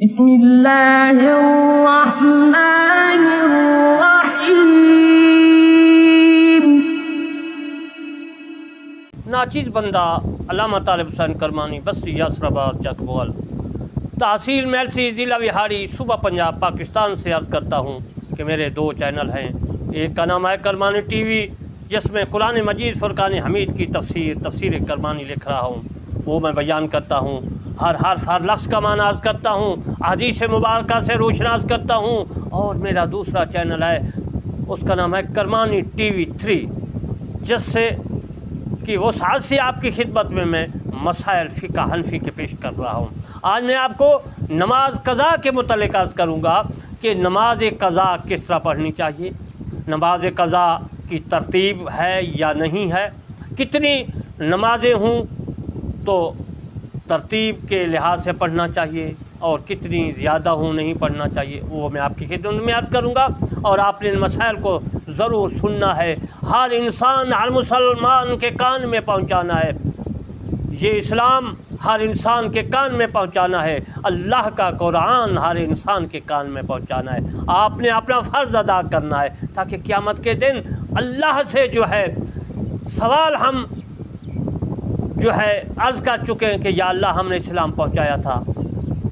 بسم اللہ الرحمن الرحیم۔ ناچیز بندہ علامہ طالب حسین کرمانی بستی یاسر آباد جگبوال تحصیل میلسی ضلع وہاڑی صوبہ پنجاب پاکستان سے عرض کرتا ہوں کہ میرے دو چینل ہیں۔ ایک کا نام ہے کرمانی ٹی وی، جس میں قرآن مجید فرقان حمید کی تفسیر کرمانی لکھ رہا ہوں، وہ میں بیان کرتا ہوں، ہر حرف ہر لفظ کا معنی عرض کرتا ہوں، حدیث مبارکہ سے روشناس کرتا ہوں۔ اور میرا دوسرا چینل ہے، اس کا نام ہے کرمانی ٹی وی 3، جس سے کہ وسعت سے آپ کی خدمت میں مسائل فقہ حنفی کے پیش کر رہا ہوں۔ آج میں آپ کو نماز قضا کے متعلق عرض کروں گا کہ نماز قضا کس طرح پڑھنی چاہیے، نماز قضا کی ترتیب ہے یا نہیں ہے، کتنی نمازیں ہوں تو ترتیب کے لحاظ سے پڑھنا چاہیے اور کتنی زیادہ ہوں نہیں پڑھنا چاہیے، وہ میں آپ کی خدمت میں عرض کروں گا۔ اور آپ نے ان مسائل کو ضرور سننا ہے، ہر انسان ہر مسلمان کے کان میں پہنچانا ہے، یہ اسلام ہر انسان کے کان میں پہنچانا ہے، اللہ کا قرآن ہر انسان کے کان میں پہنچانا ہے۔ آپ نے اپنا فرض ادا کرنا ہے تاکہ قیامت کے دن اللہ سے جو ہے سوال ہم جو ہے عرض کر چکے ہیں کہ یا اللہ ہم نے اسلام پہنچایا تھا،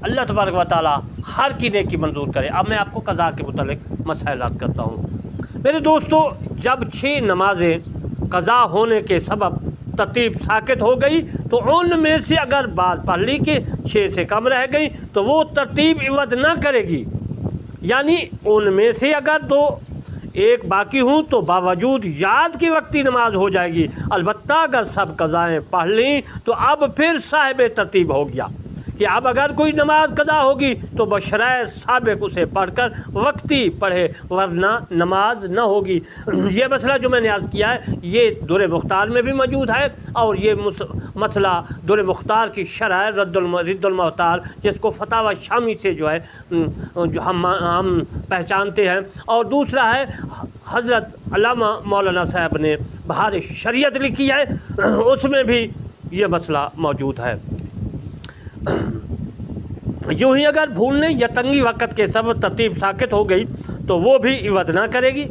اللہ تبارک و تعالی ہر کی نیکی منظور کرے۔ اب میں آپ کو قضا کے متعلق مسائل عرض کرتا ہوں۔ میرے دوستو، جب 6 نمازیں قضا ہونے کے سبب ترتیب ساقط ہو گئی تو ان میں سے اگر بعض پڑھ لی کہ 6 سے کم رہ گئی تو وہ ترتیب عوض نہ کرے گی، یعنی ان میں سے اگر 1 باقی ہوں تو باوجود یاد کی وقتی نماز ہو جائے گی۔ البتہ اگر سب قضائیں پڑھ لیں تو اب پھر صاحب ترتیب ہو گیا کہ اب اگر کوئی نماز قضا ہوگی تو بشرائع سابق اسے پڑھ کر وقتی پڑھے، ورنہ نماز نہ ہوگی۔ یہ مسئلہ جو میں نے عرض کیا ہے یہ در مختار میں بھی موجود ہے، اور یہ مسئلہ در مختار کی شرح رد المختار، جس کو فتاوی شامی سے جو ہے جو ہم پہچانتے ہیں، اور دوسرا ہے حضرت علامہ مولانا صاحب نے بہار شریعت لکھی ہے، اس میں بھی یہ مسئلہ موجود ہے۔ یوں ہی اگر بھولنے یا تنگی وقت کے سبب ترتیب ساقط ہو گئی تو وہ بھی عوض نہ کرے گی۔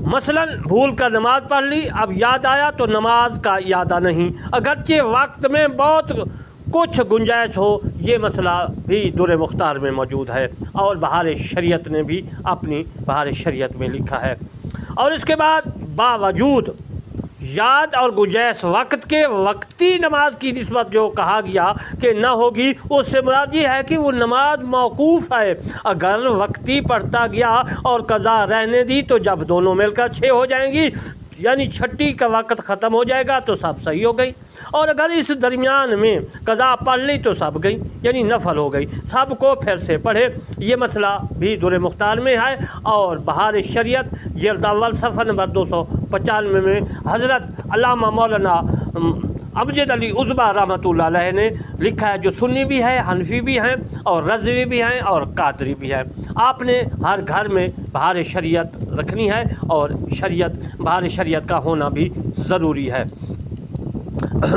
مثلا بھول کر نماز پڑھ لی، اب یاد آیا تو نماز کا اعادہ نہیں، اگرچہ وقت میں بہت کچھ گنجائش ہو۔ یہ مسئلہ بھی در مختار میں موجود ہے، اور بہار شریعت نے بھی اپنی بہار شریعت میں لکھا ہے۔ اور اس کے بعد باوجود یاد اور گنجائش وقت کے وقتی نماز کی نسبت جو کہا گیا کہ نہ ہوگی، اس سے مراد یہ ہے کہ وہ نماز موقوف ہے۔ اگر وقتی پڑھتا گیا اور قضا رہنے دی تو جب دونوں مل کر 6 ہو جائیں گی، یعنی چھٹی کا وقت ختم ہو جائے گا تو سب صحیح ہو گئی، اور اگر اس درمیان میں قضا پڑھ لی تو سب گئی، یعنی نفل ہو گئی، سب کو پھر سے پڑھے۔ یہ مسئلہ بھی در مختار میں ہے، اور بہار شریعت جلد اول صفحہ نمبر 295 میں حضرت علامہ مولانا امجد علی عزبہ رحمۃ اللہ علیہ نے لکھا ہے، جو سنی بھی ہے، حنفی بھی ہیں، اور رضوی بھی ہیں، اور قادری بھی ہیں۔ آپ نے ہر گھر میں بہار شریعت رکھنی ہے، اور بہار شریعت کا ہونا بھی ضروری ہے۔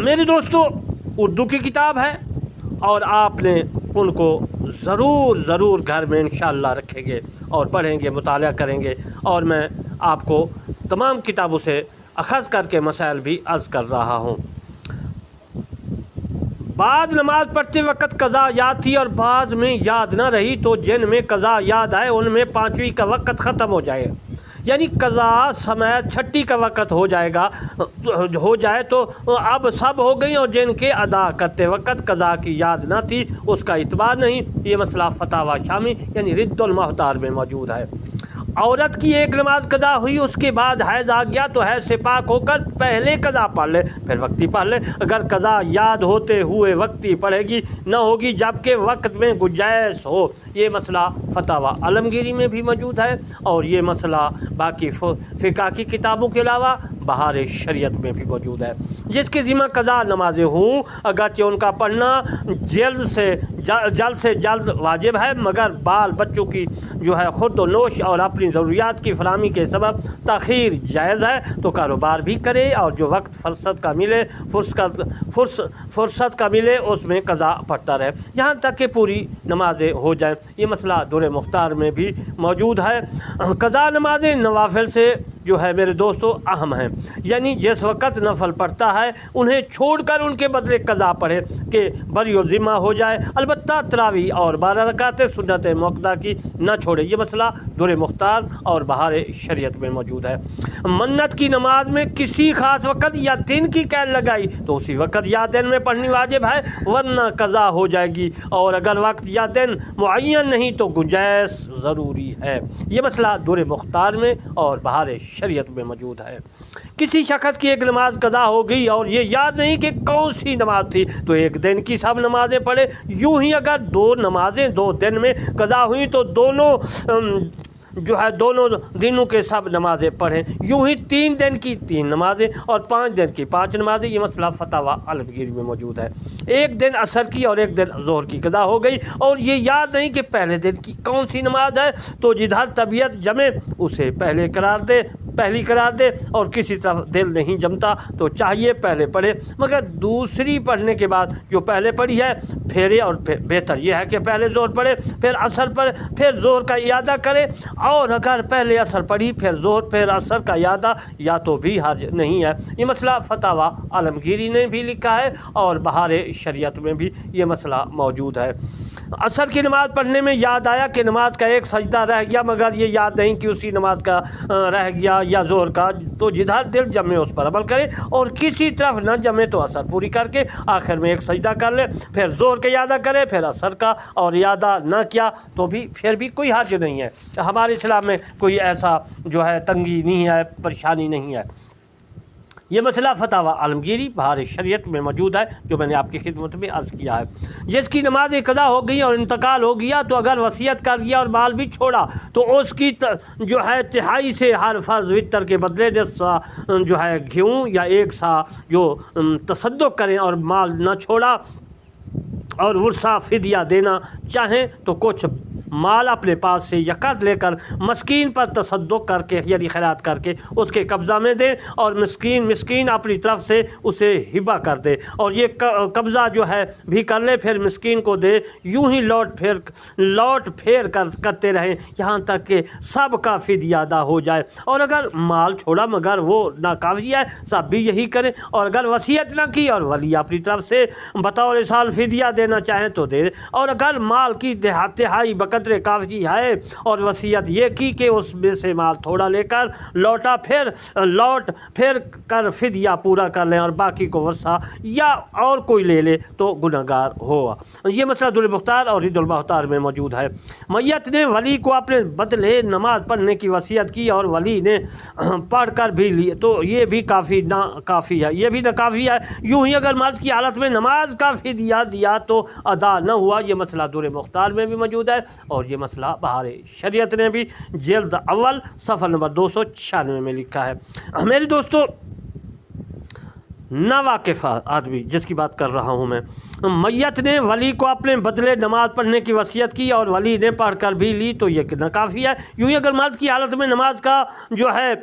میرے دوستو، اردو کی کتاب ہے، اور آپ نے ان کو ضرور گھر میں انشاءاللہ رکھیں گے اور پڑھیں گے، مطالعہ کریں گے، اور میں آپ کو تمام کتابوں سے اخذ کر کے مسائل بھی عرض کر رہا ہوں۔ بعض نماز پڑھتے وقت قضا یاد تھی اور بعض میں یاد نہ رہی، تو جن میں قضا یاد ہے ان میں 5ویں کا وقت ختم ہو جائے، یعنی قضا سمیت 6 کا وقت ہو جائے تو اب سب ہو گئی، اور جن کے ادا کرتے وقت قضا کی یاد نہ تھی اس کا اعتبار نہیں۔ یہ مسئلہ فتاوی شامی یعنی رد المختار میں موجود ہے۔ عورت کی 1 نماز قضا ہوئی، اس کے بعد حیض آ گیا تو حیض سے پاک ہو کر پہلے قضا پڑھ لے، پھر وقتی پڑھ لے۔ اگر قضا یاد ہوتے ہوئے وقتی پڑھے گی نہ ہوگی جبکہ وقت میں گنجائش ہو۔ یہ مسئلہ فتاوی عالمگیری میں بھی موجود ہے، اور یہ مسئلہ باقی فقہ کی کتابوں کے علاوہ بہار شریعت میں بھی موجود ہے۔ جس کی ذمہ قضا نمازیں ہوں اگرچہ ان کا پڑھنا جلد سے جلد واجب ہے، مگر بال بچوں کی جو ہے خود و نوش اور اپنی ضروریات کی فراہمی کے سبب تاخیر جائز ہے تو کاروبار بھی کرے، اور جو وقت فرصت کا ملے اس میں قضا پڑھتا رہے یہاں تک کہ پوری نمازیں ہو جائیں۔ یہ مسئلہ دور مختار میں بھی موجود ہے۔ قضا نمازیں نوافل سے جو ہے میرے دوستو اہم ہیں، یعنی جس وقت نفل پڑھتا ہے انہیں چھوڑ کر ان کے بدلے قضا پڑھے کہ بری و ذمہ ہو جائے، البتہ تراویح اور 12 رکعتیں سنت موقدہ کی نہ چھوڑے۔ یہ مسئلہ دور مختار اور بہار شریعت میں موجود ہے۔ منت کی نماز میں کسی خاص وقت یا دن کی قید لگائی تو اسی وقت یا دن میں پڑھنی واجب ہے، ورنہ قضا ہو جائے گی، اور اگر وقت یا دن معین نہیں تو گنجائش ضروری ہے۔ یہ مسئلہ دور مختار میں اور بہار شریعت میں موجود ہے۔ کسی شخص کی ایک نماز قضا ہو گئی اور یہ یاد نہیں کہ کون سی نماز تھی تو ایک دن کی سب نمازیں پڑھے۔ یوں ہی اگر 2 نمازیں 2 دن میں قضا ہوئیں تو دونوں دنوں کے سب نمازیں پڑھیں، یوں ہی 3 دن کی 3 نمازیں اور 5 دن کی 5 نمازیں۔ یہ مسئلہ فتاوی عالمگیر میں موجود ہے۔ ایک دن عصر کی اور ایک دن ظہر کی قضا ہو گئی اور یہ یاد نہیں کہ پہلے دن کی کون سی نماز ہے تو جدھر طبیعت جمے اسے پہلی قرار دے، اور کسی طرف دل نہیں جمتا تو چاہیے پہلے پڑھے، مگر دوسری پڑھنے کے بعد جو پہلے پڑھی ہے پھیرے، اور بہتر یہ ہے کہ پہلے ظہر پڑھے پھر عصر پڑھے پھر ظہر کا اعادہ کرے، اور اگر پہلے عصر پڑھی پھر ظہر پھر عصر کا اعادہ یا تو بھی حرج نہیں ہے۔ یہ مسئلہ فتاوی عالمگیری نے بھی لکھا ہے اور بہار شریعت میں بھی یہ مسئلہ موجود ہے۔ عصر کی نماز پڑھنے میں یاد آیا کہ نماز کا ایک سجدہ رہ گیا، مگر یہ یاد نہیں کہ اسی نماز کا رہ گیا یا ظہر کا، تو جدھر دل جمے اس پر عمل کرے، اور کسی طرف نہ جمے تو عصر پوری کر کے آخر میں ایک سجدہ کر لے، پھر ظہر کا اعادہ کرے، پھر عصر کا، اور اعادہ نہ کیا تو بھی پھر بھی کوئی حرج نہیں ہے۔ ہمارے اسلام میں کوئی ایسا جو ہے تنگی نہیں ہے، پریشانی نہیں ہے۔ یہ مسئلہ فتاوی عالمگیری بہار شریعت میں موجود ہے جو میں نے آپ کی خدمت میں عرض کیا ہے۔ جس کی نماز قضا ہو گئی اور انتقال ہو گیا تو اگر وصیت کر گیا اور مال بھی چھوڑا تو اس کی جو ہے تہائی سے ہر فرض وتر کے بدلے 10 سا جو ہے گھیوں یا 1 سا جو تصدق کریں، اور مال نہ چھوڑا اور ورثہ فدیہ دینا چاہیں تو کچھ مال اپنے پاس سے یا قرض لے کر مسکین پر تصدق کر کے یعنی خیرات کر کے اس کے قبضہ میں دے، اور مسکین اپنی طرف سے اسے ہبہ کر دے، اور یہ قبضہ جو ہے بھی کر لے پھر مسکین کو دے، یوں ہی لوٹ پھیر کرتے رہیں یہاں تک کہ سب کا فدیہ ادا ہو جائے۔ اور اگر مال چھوڑا مگر وہ ناکافی ہے سب بھی یہی کریں، اور اگر وصیت نہ کی اور ولی اپنی طرف سے بطور سال فدیہ دینا چاہیں تو دے، اور اگر مال کی تہائی بقدر کافی ہے اور وصیت یہ کی کہ اس میں سے مال تھوڑا لے کر لوٹ پھر کر فدیہ پورا کر لیں اور باقی کو ورثہ یا اور کوئی لے لے تو گنہگار ہوا۔ یہ مسئلہ دور مختار اور عید المختار میں موجود ہے۔ میت نے ولی کو اپنے بدلے نماز پڑھنے کی وصیت کی اور ولی نے پڑھ کر بھی لی تو یہ بھی ناکافی ہے۔ یوں ہی اگر مرض کی حالت میں نماز کا فدیہ دیا تو ادا نہ ہوا۔ یہ مسئلہ دور مختار میں بھی موجود ہے اور یہ مسئلہ بہار شریعت نے بھی جلد اول صفحہ نمبر 296 میں لکھا ہے۔ میرے دوستو، ناواقف آدمی جس کی بات کر رہا ہوں میں، میت نے ولی کو اپنے بدلے نماز پڑھنے کی وصیت کی اور ولی نے پڑھ کر بھی لی تو یہ ناکافی ہے۔ یوں ہی اگر مرض کی حالت میں نماز کا جو ہے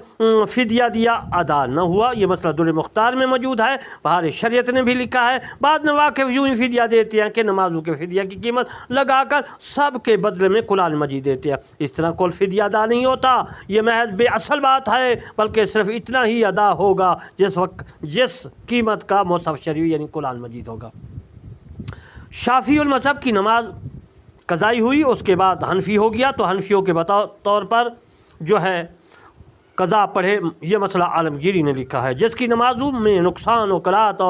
فدیہ دیا ادا نہ ہوا۔ یہ مسئلہ دور مختار میں موجود ہے، بہار شریعت نے بھی لکھا ہے۔ بعض نواقف یوں ہی فدیہ دیتے ہیں کہ نمازوں کے فدیہ کی قیمت لگا کر سب کے بدلے میں قرآن مجید دیتے ہیں، اس طرح کل فدیہ ادا نہیں ہوتا۔ یہ محض بے اصل بات ہے، بلکہ صرف اتنا ہی ادا ہوگا جس قیمت کا مصحف شریف یعنی قرآن مجید ہوگا۔ شافعی المذہب کی نماز قضائی ہوئی، اس کے بعد حنفی ہو گیا تو حنفیوں کے طور پر جو ہے قضا پڑھے۔ یہ مسئلہ عالمگیری نے لکھا ہے۔ جس کی نمازوں میں نقصان و قرات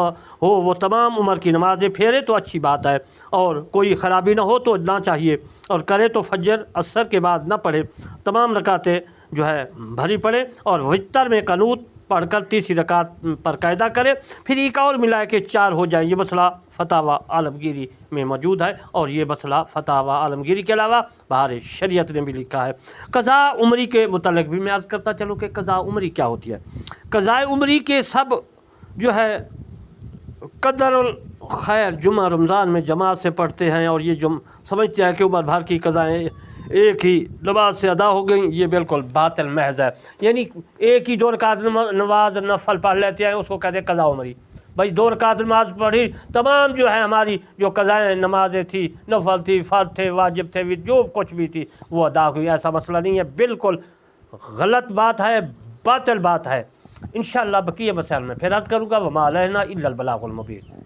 ہو وہ تمام عمر کی نمازیں پھیرے تو اچھی بات ہے، اور کوئی خرابی نہ ہو تو نہ چاہیے، اور کرے تو فجر عصر کے بعد نہ پڑھے، تمام رکعتیں جو ہے بھری پڑھے اور وتر میں قنوت پڑھ کر تیسری رکعت پر قاعدہ کرے، پھر ایک اور ملا کے 4 ہو جائیں۔ یہ مسئلہ فتاوی عالمگیری میں موجود ہے، اور یہ مسئلہ فتاوی عالمگیری کے علاوہ بہار شریعت نے بھی لکھا ہے۔ قضاء عمری کے متعلق بھی میں عرض کرتا چلوں کہ قضاء عمری کیا ہوتی ہے۔ قضاء عمری کے سب جو ہے قدر الخیر جمعہ رمضان میں جماعت سے پڑھتے ہیں، اور یہ سمجھتے ہیں کہ عمر بھر کی قضائیں ایک ہی نماز سے ادا ہو گئیں، یہ بالکل باطل محض ہے۔ یعنی ایک ہی 2 رکعت نماز نفل پڑھ لیتے ہیں، اس کو کہتے ہیں قضاء عمری۔ بھائی 2 رکعت نماز پڑھی، تمام جو ہے ہماری جو قضائیں نمازیں تھی، نفل تھی، فرض تھے، واجب تھے، جو کچھ بھی تھی وہ ادا ہوئی۔ ایسا مسئلہ نہیں ہے، بالکل غلط بات ہے، باطل بات ہے۔ انشاءاللہ بقیہ مسائل میں پھر عرض کروں گا۔ وما علینا الا البلاغ المبین۔